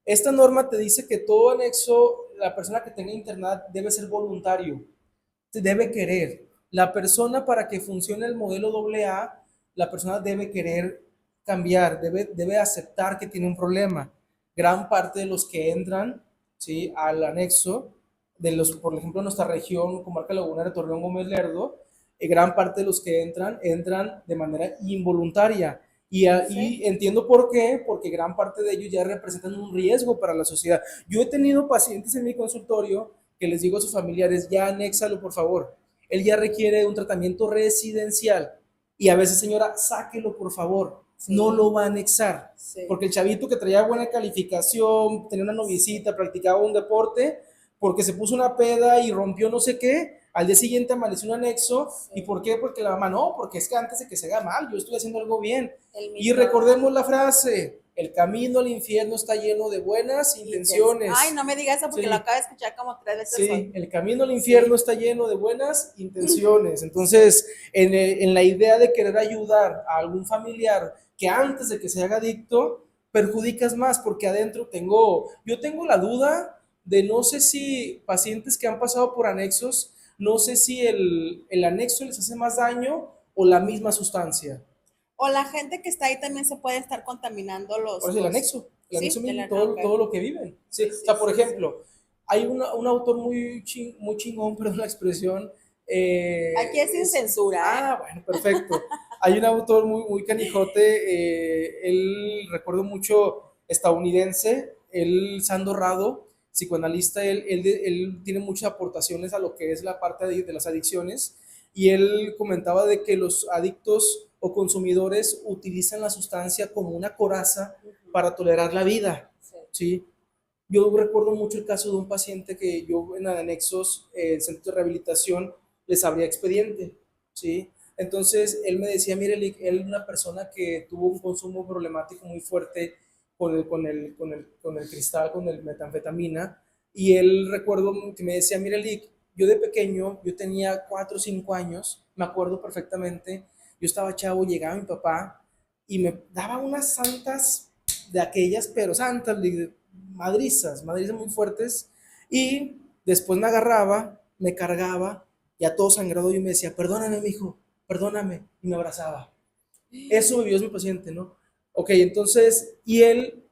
esta norma te dice que todo anexo, la persona que tenga internada debe ser voluntario, debe querer. La persona, para que funcione el modelo AA, la persona debe querer cambiar, debe aceptar que tiene un problema. Gran parte de los que entran, ¿sí?, al anexo, por ejemplo, en nuestra región, comarca lagunera, Torreón, Gómez Lerdo, gran parte de los que entran de manera involuntaria. Y entiendo por qué, porque gran parte de ellos ya representan un riesgo para la sociedad. Yo he tenido pacientes en mi consultorio que les digo a sus familiares, ya anéxalo, por favor. Él ya requiere un tratamiento residencial. Y a veces, señora, sáquelo, por favor. Sí. No lo va a anexar. Sí. Porque el chavito que traía buena calificación, tenía una noviecita, practicaba un deporte, porque se puso una peda y rompió no sé qué, al día siguiente amaneció un anexo. Sí. ¿Y por qué? Porque la mamá, no, porque es que antes de que se haga mal, yo estoy haciendo algo bien. Y recordemos la frase, el camino al infierno está lleno de buenas intenciones. Ay, no me digas eso porque Sí. lo acabo de escuchar como 3 veces hoy. Sí, el camino al infierno está lleno de buenas intenciones. Entonces, en la idea de querer ayudar a algún familiar que antes de que se haga adicto, perjudicas más porque adentro yo tengo la duda de no sé si pacientes que han pasado por anexos, no sé si el anexo les hace más daño o la misma sustancia. O la gente que está ahí también se puede estar contaminando Ahora sí, el anexo sí, mismo, ok. todo lo que viven. Sí, Sí, o sí, sea, por sí, sí. ejemplo, hay un autor muy chingón, perdón la expresión. Aquí es sin censura, ¿eh? Bueno, perfecto. Hay un autor muy canijote, él recuerdo mucho estadounidense, él Sando Rado, psicoanalista, él tiene muchas aportaciones a lo que es la parte de las adicciones y él comentaba de que los adictos o consumidores utilizan la sustancia como una coraza para tolerar la vida, Sí. ¿sí? Yo recuerdo mucho el caso de un paciente que yo en anexos, el centro de rehabilitación, les abría expediente, ¿sí? Entonces, él me decía, mire, él es una persona que tuvo un consumo problemático muy fuerte con el cristal, con el metanfetamina, y él recuerdo que me decía, mire, Lick, yo de pequeño, yo tenía 4 o 5 años, me acuerdo perfectamente, yo estaba chavo, llegaba mi papá y me daba unas santas de aquellas, pero santas, madrizas muy fuertes, y después me agarraba, me cargaba, ya todo sangrado, y me decía, perdóname, mijo, perdóname, y me abrazaba. Eso vivió mi paciente, ¿no? Ok, entonces, y él,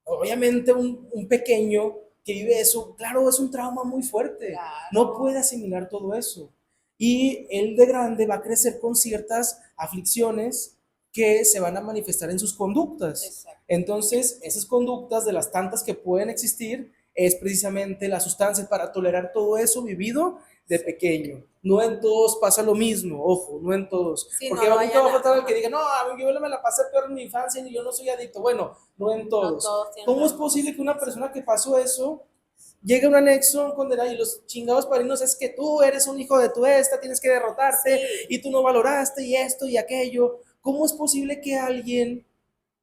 obviamente un pequeño que vive eso, claro, es un trauma muy fuerte, Claro. no puede asimilar todo eso. Y él de grande va a crecer con ciertas aflicciones que se van a manifestar en sus conductas. Exacto. Entonces, esas conductas de las tantas que pueden existir es precisamente la sustancia para tolerar todo eso vivido de pequeño. No en todos pasa lo mismo, ojo, no en todos. Sí, Porque no nunca va a vayan faltar el que diga, no, yo me la pasé peor en mi infancia y yo no soy adicto. Bueno, no en no todos. todos tienen ¿Cómo la es misma posible que una consecuencia. persona que pasó eso llegue a un anexo condenado y los chingados padrinos es que tú eres un hijo de tu tienes que derrotarte Sí. y tú no valoraste y esto y aquello? ¿Cómo es posible que alguien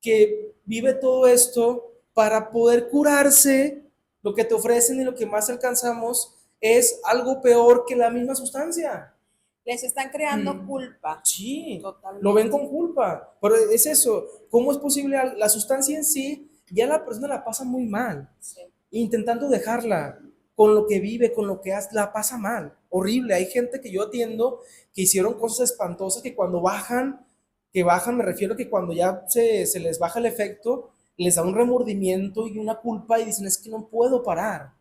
que vive todo esto para poder curarse, lo que te ofrecen y lo que más alcanzamos es algo peor que la misma sustancia? Les están creando culpa. Sí, lo ven Totalmente. con culpa, pero es eso, ¿cómo es posible? La sustancia en sí, ya la persona la pasa muy mal, Sí. intentando dejarla, con lo que vive, con lo que hace, la pasa mal, horrible. Hay gente que yo atiendo que hicieron cosas espantosas que cuando bajan, me refiero a que cuando ya se les baja el efecto, les da un remordimiento y una culpa y dicen, es que no puedo parar.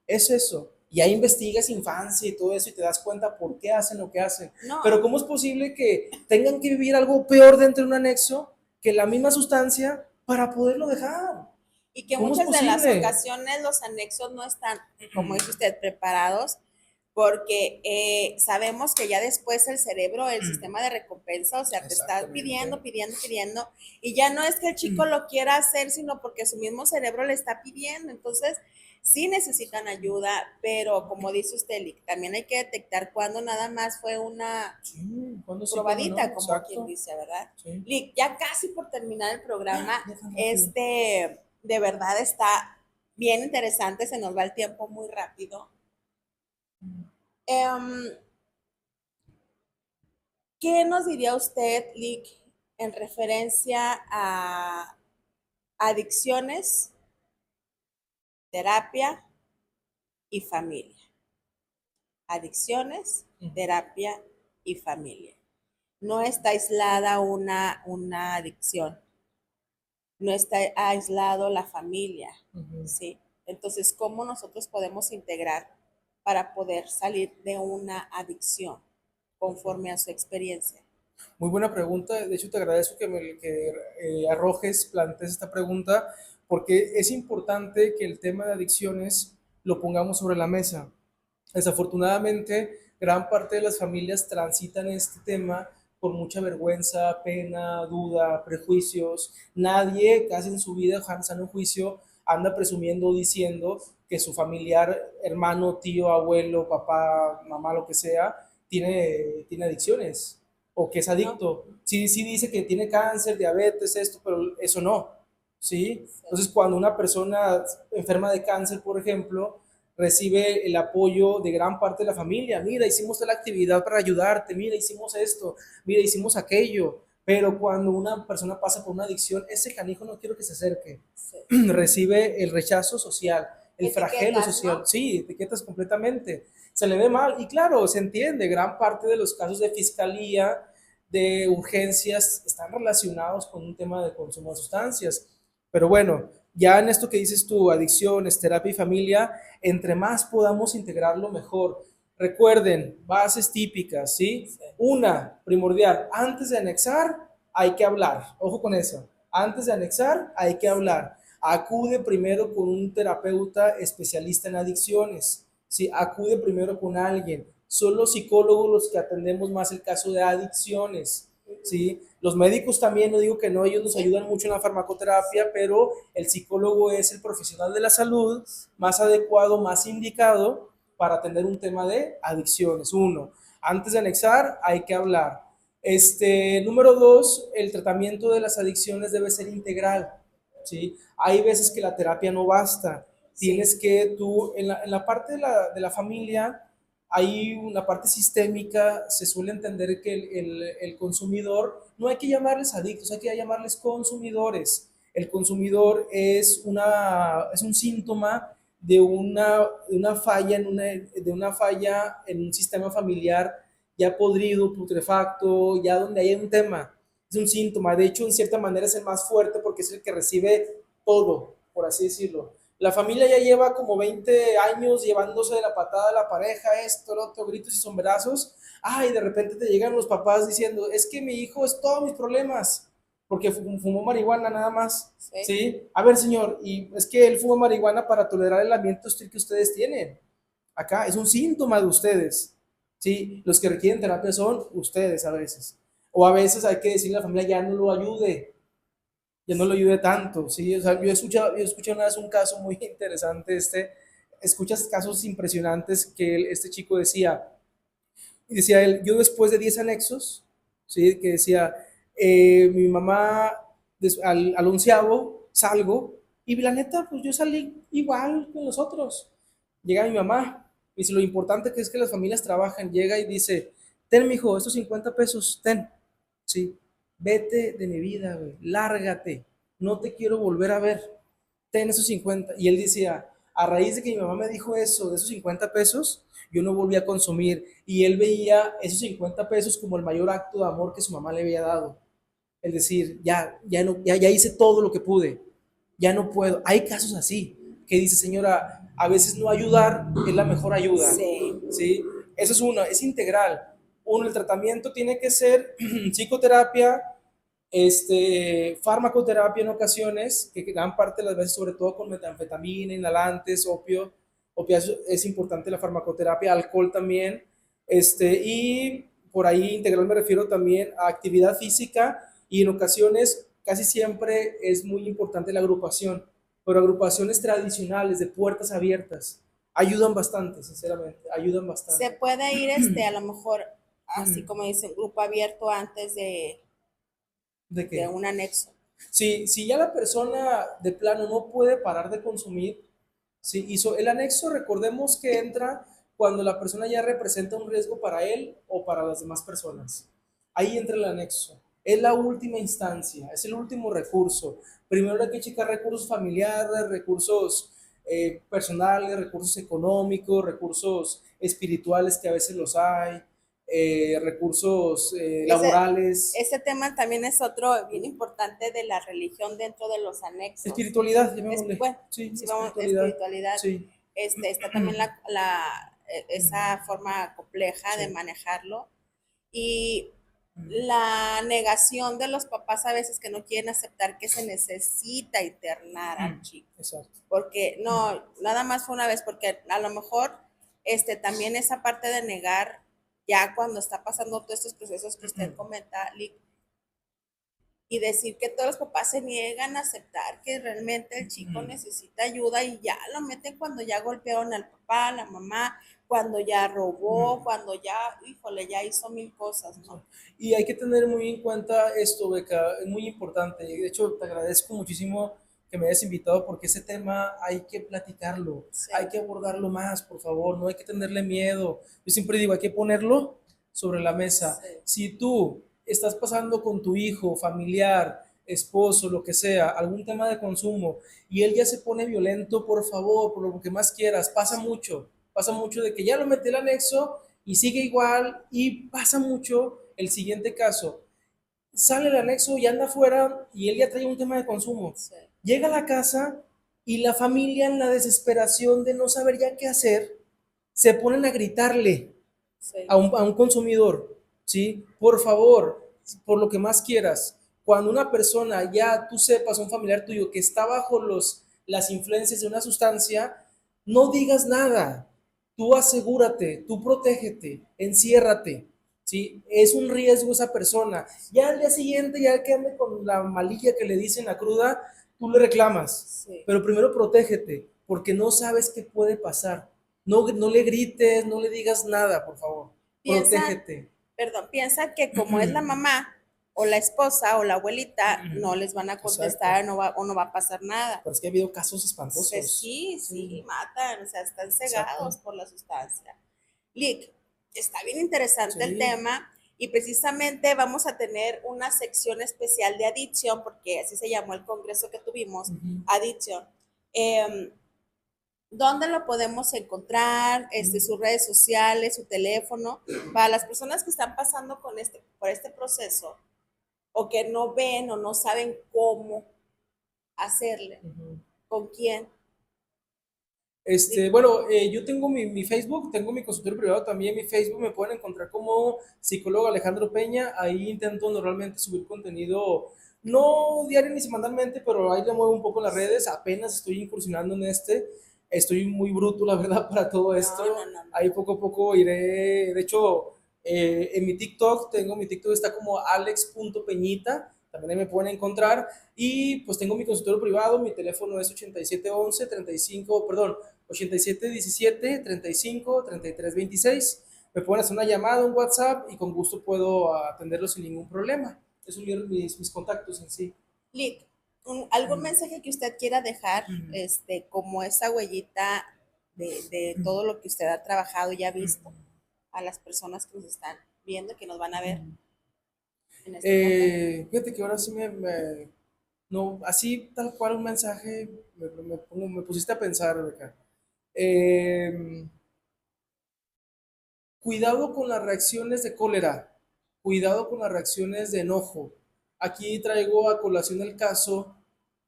Es eso. Y ahí investigas infancia y todo eso y te das cuenta por qué hacen lo que hacen. No. Pero ¿cómo es posible que tengan que vivir algo peor dentro de un anexo que la misma sustancia para poderlo dejar? Y que ¿Cómo es muchas de las posible? ocasiones los anexos no están, como dice usted, preparados porque sabemos que ya después el cerebro, el sistema de recompensa, o sea, te está pidiendo, pidiendo, pidiendo, y ya no es que el chico lo quiera hacer, sino porque su mismo cerebro le está pidiendo. Entonces, sí necesitan ayuda, pero como dice usted, Lick, también hay que detectar cuándo nada más fue una ¿Cuándo sí, cuándo probadita, no? como quien Exacto. dice, ¿verdad? Sí. Lick, ya casi por terminar el programa, Ya tan rápido. de verdad está bien interesante, se nos va el tiempo muy rápido. ¿Qué nos diría usted, Lick, en referencia a adicciones, terapia y familia? Adicciones, terapia y familia. No está aislada una adicción, no está aislado la familia, ¿sí? Entonces, ¿cómo nosotros podemos integrar para poder salir de una adicción conforme a su experiencia? Muy buena pregunta. De hecho, te agradezco arrojes, plantees esta pregunta, porque es importante que el tema de adicciones lo pongamos sobre la mesa. Desafortunadamente, gran parte de las familias transitan este tema con mucha vergüenza, pena, duda, prejuicios. Nadie, casi en su vida, en un juicio, anda presumiendo o diciendo que su familiar, hermano, tío, abuelo, papá, mamá, lo que sea, tiene adicciones o que es No. adicto. Sí, sí dice que tiene cáncer, diabetes, esto, pero eso no. ¿sí? Sí. Entonces, cuando una persona enferma de cáncer, por ejemplo, recibe el apoyo de gran parte de la familia, mira, hicimos tal actividad para ayudarte, mira, hicimos esto, mira, hicimos aquello, pero cuando una persona pasa por una adicción, ese canijo no quiero que se acerque, Sí. recibe el rechazo social, el flagelo Etiquetas, social, ¿no? sí, etiquetas completamente, se le ve mal y claro, se entiende, gran parte de los casos de fiscalía, de urgencias, están relacionados con un tema de consumo de sustancias. Pero bueno, ya en esto que dices tú, adicciones, terapia y familia, entre más podamos integrarlo mejor. Recuerden, bases típicas, ¿sí? Sí. Una, primordial, antes de anexar hay que hablar. Ojo con eso. Antes de anexar hay que hablar. Acude primero con un terapeuta especialista en adicciones. ¿Sí? Acude primero con alguien. Son los psicólogos los que atendemos más el caso de adicciones. ¿Sí? Los médicos también, no digo que no, ellos nos ayudan mucho en la farmacoterapia, pero el psicólogo es el profesional de la salud más adecuado, más indicado para atender un tema de adicciones. Uno, antes de anexar hay que hablar. Número dos, el tratamiento de las adicciones debe ser integral. ¿Sí? Hay veces que la terapia no basta. Sí. Tienes que tú, en la parte de la familia, hay una parte sistémica, se suele entender que el consumidor, no hay que llamarles adictos, hay que llamarles consumidores. El consumidor es un síntoma de una falla de una falla en un sistema familiar ya podrido, putrefacto, ya donde hay un tema. Es un síntoma, de hecho, en cierta manera es el más fuerte porque es el que recibe todo, por así decirlo. La familia ya lleva como 20 años llevándose de la patada a la pareja, esto, lo otro, gritos y sombrerazos. Ay, de repente te llegan los papás diciendo, es que mi hijo es todos mis problemas, porque fumó marihuana nada más. Sí. ¿Sí? A ver, señor, y es que él fuma marihuana para tolerar el ambiente hostil que ustedes tienen. Acá es un síntoma de ustedes. ¿Sí? Los que requieren terapia son ustedes a veces. O a veces hay que decirle a la familia, ya no lo ayude, ya no lo ayude tanto, ¿sí? O sea, yo escuché una vez un caso muy interesante, escuchas casos impresionantes que este chico decía, y decía él, yo después de 10 anexos, ¿sí? Que decía, mi mamá al onceavo salgo, y la neta, pues yo salí igual que los otros. Llega mi mamá, y dice, lo importante que es que las familias trabajan, llega y dice, ten, mijo, estos 50 pesos, ten, sí, vete de mi vida, güey, lárgate, no te quiero volver a ver, ten esos 50. Y él decía, a raíz de que mi mamá me dijo eso, de esos 50 pesos, yo no volví a consumir. Y él veía esos 50 pesos como el mayor acto de amor que su mamá le había dado. Es decir, ya hice todo lo que pude, ya no puedo. Hay casos así, que dice, señora, a veces no ayudar es la mejor ayuda. Sí. ¿Sí? Eso es uno, es integral. Uno, el tratamiento tiene que ser psicoterapia, farmacoterapia en ocasiones, que gran parte de las veces, sobre todo con metanfetamina, inhalantes, opiáceos, es importante la farmacoterapia, alcohol también, y por ahí integral me refiero también a actividad física y en ocasiones, casi siempre es muy importante la agrupación, pero agrupaciones tradicionales de puertas abiertas ayudan bastante, sinceramente, ayudan Se bastante. puede ir, a lo mejor, así como dicen, grupo abierto antes ¿De de qué? un anexo. Si ya la persona de plano no puede parar de consumir, sí, el anexo, recordemos que entra cuando la persona ya representa un riesgo para él o para las demás personas. Ahí entra el anexo. Es la última instancia, es el último recurso. Primero hay que checar recursos familiares, recursos personales, recursos económicos, recursos espirituales que a veces los hay, recursos Ese, laborales. ese tema también es otro bien importante de la religión dentro de los anexos. Espiritualidad, llamémosle. Bueno, Sí, si vamos espiritualidad. espiritualidad, Sí, está también esa forma compleja de sí. manejarlo y la negación de los papás a veces que no quieren aceptar que se necesita internar al chico, Exacto. porque no, nada más fue una vez, porque a lo mejor también esa parte de negar ya cuando está pasando todos estos procesos que usted comenta, Lick, y decir que todos los papás se niegan a aceptar que realmente el chico necesita ayuda y ya lo meten cuando ya golpearon al papá, a la mamá, cuando ya robó, cuando ya, híjole, ya hizo mil cosas, ¿no? Y hay que tener muy en cuenta esto, Beca, es muy importante. De hecho, te agradezco muchísimo que me hayas invitado, porque ese tema hay que platicarlo, Sí, hay que abordarlo más, por favor, no hay que tenerle miedo. Yo siempre digo, hay que ponerlo sobre la mesa. sí, Si tú estás pasando con tu hijo, familiar, esposo, lo que sea, algún tema de consumo, y él ya se pone violento, por favor, por lo que más quieras, pasa mucho de que ya lo metí el anexo y sigue igual, y pasa mucho el siguiente caso. Sale el anexo y anda afuera y él ya trae un tema de consumo. sí, Llega a la casa y la familia, en la desesperación de no saber ya qué hacer, se ponen a gritarle sí, a un consumidor, ¿sí? Por favor, por lo que más quieras, cuando una persona ya tú sepas, un familiar tuyo que está bajo las influencias de una sustancia, no digas nada. Tú asegúrate, tú protégete, enciérrate, ¿sí? Es un riesgo esa persona. Ya al día siguiente, ya que ande con la malilla que le dicen la cruda, tú le reclamas. sí. Pero primero protégete, porque no sabes qué puede pasar. No, no le grites, no le digas nada, por favor. Piensan, Protégete. perdón, piensan que como es la mamá o la esposa o la abuelita, no les van a Exacto. contestar o no va a pasar nada. Pero es que ha habido casos espantosos. Sí, Sí, sí, matan, o sea, están cegados exacto. por la sustancia. Lick, está bien interesante el Sí. tema y precisamente vamos a tener una sección especial de adicción, porque así se llamó el congreso que tuvimos, Ujú. adicción. Eh, ¿Dónde lo podemos encontrar? Sus redes sociales, su teléfono, para las personas que están pasando por este proceso o que no ven o no saben cómo hacerle, Ujú. con quién. Bueno, yo tengo mi Facebook, tengo mi consultorio privado también, mi Facebook me pueden encontrar como psicólogo Alejandro Peña, ahí intento normalmente subir contenido, no diario ni semanalmente, pero ahí le muevo un poco las redes, apenas estoy incursionando en estoy muy bruto, la verdad, para todo No, no, esto, no, no. ahí poco a poco iré, de hecho, en mi TikTok, mi TikTok está como alex.peñita, también ahí me pueden encontrar, y pues tengo mi consultorio privado, mi teléfono es 8711 35, perdón, 8717-35-33-26. Me pueden hacer una llamada, un WhatsApp y con gusto puedo atenderlo sin ningún problema. Esos son mis contactos en sí. Lick, ¿algún Mm, mensaje que usted quiera dejar, mm, como esa huellita de todo lo que usted ha trabajado y ha visto mm, a las personas que nos están viendo, que nos van a ver mm. en este momento? Fíjate que ahora sí no, así tal cual un mensaje, me pusiste a pensar, Rebeca. Eh, Cuidado con las reacciones de cólera, cuidado con las reacciones de enojo. Aquí traigo a colación el caso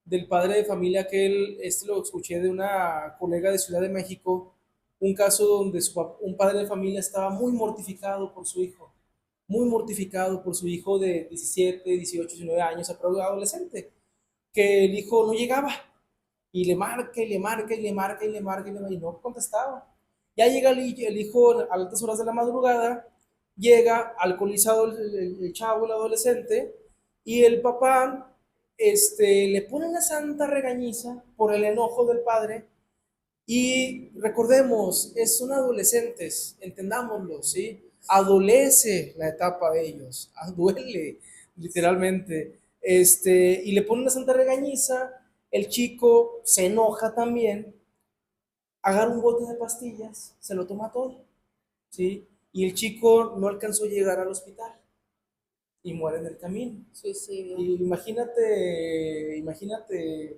del padre de familia que lo escuché de una colega de Ciudad de México, un caso donde un padre de familia estaba muy mortificado por su hijo de 17, 18, 19 años, adolescente, que el hijo no llegaba y le marca y le marca y le marca y le marca y no contestaba. Ya llega el hijo a altas horas de la madrugada, llega alcoholizado el chavo, el adolescente, y el papá le pone una santa regañiza por el enojo del padre. Y recordemos, son adolescentes, entendámoslo, ¿sí? Adolece la etapa de ellos, duele, literalmente. Y le pone una santa regañiza, el chico se enoja también, agarra un bote de pastillas, se lo toma todo, ¿sí? Y el chico no alcanzó a llegar al hospital y muere en el camino. Suicidio. Y imagínate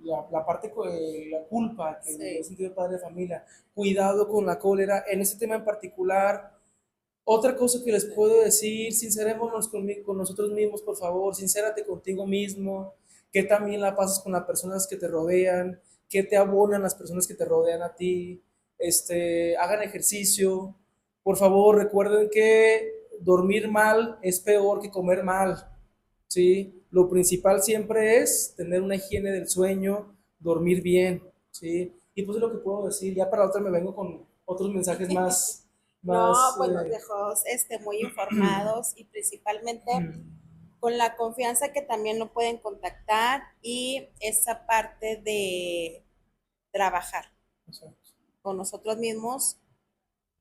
la parte, la culpa que debió Sí. sentir el padre de familia. Cuidado con la cólera. En ese tema en particular, otra cosa que les Sí. puedo decir, sincerémonos con nosotros mismos, por favor, sincérate contigo mismo, que también la pasas con las personas que te rodean, que te abonan las personas que te rodean a ti, hagan ejercicio, por favor, recuerden que dormir mal es peor que comer mal, ¿sí? Lo principal siempre es tener una higiene del sueño, dormir bien, ¿sí? Y pues es lo que puedo decir, ya para la otra me vengo con otros mensajes No, más pues nos dejó muy informados y principalmente con la confianza que también lo pueden contactar y esa parte de trabajar con nosotros mismos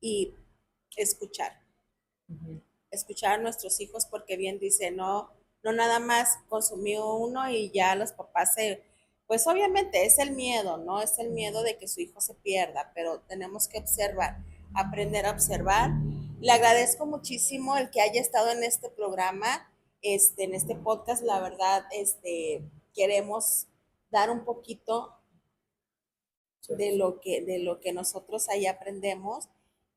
y escuchar, escuchar a nuestros hijos porque bien dice, no, no nada más consumió uno y ya los papás pues obviamente es el miedo, ¿no? Es el miedo de que su hijo se pierda, pero tenemos que observar, aprender a observar. Le agradezco muchísimo el que haya estado en este programa, en este podcast, la verdad, queremos dar un poquito de lo que nosotros ahí aprendemos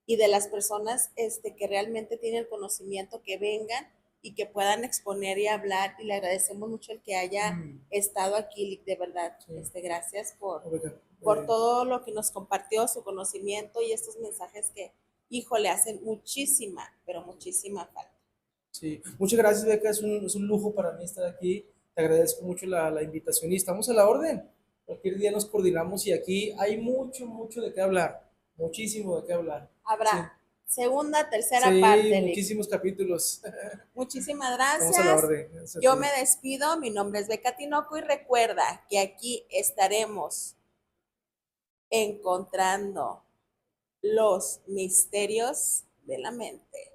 y de las personas que realmente tienen el conocimiento que vengan y que puedan exponer y hablar, y le agradecemos mucho el que haya estado aquí, de verdad. Sí. Gracias Oiga, por todo lo que nos compartió, su conocimiento y estos mensajes que, híjole, hacen muchísima, pero muchísima falta. sí, muchas gracias, Beca. Es un lujo para mí estar aquí. Te agradezco mucho la invitación y estamos a la orden. Cualquier día nos coordinamos y aquí hay mucho, mucho de qué hablar. Muchísimo de qué hablar. Sí, Habrá segunda, tercera sí, parte, Eric. muchísimos capítulos. Muchísimas Estamos a la gracias. orden. Gracias a Yo ti. me despido. Mi nombre es Beca Tinoco y recuerda que aquí estaremos encontrando los misterios de la mente.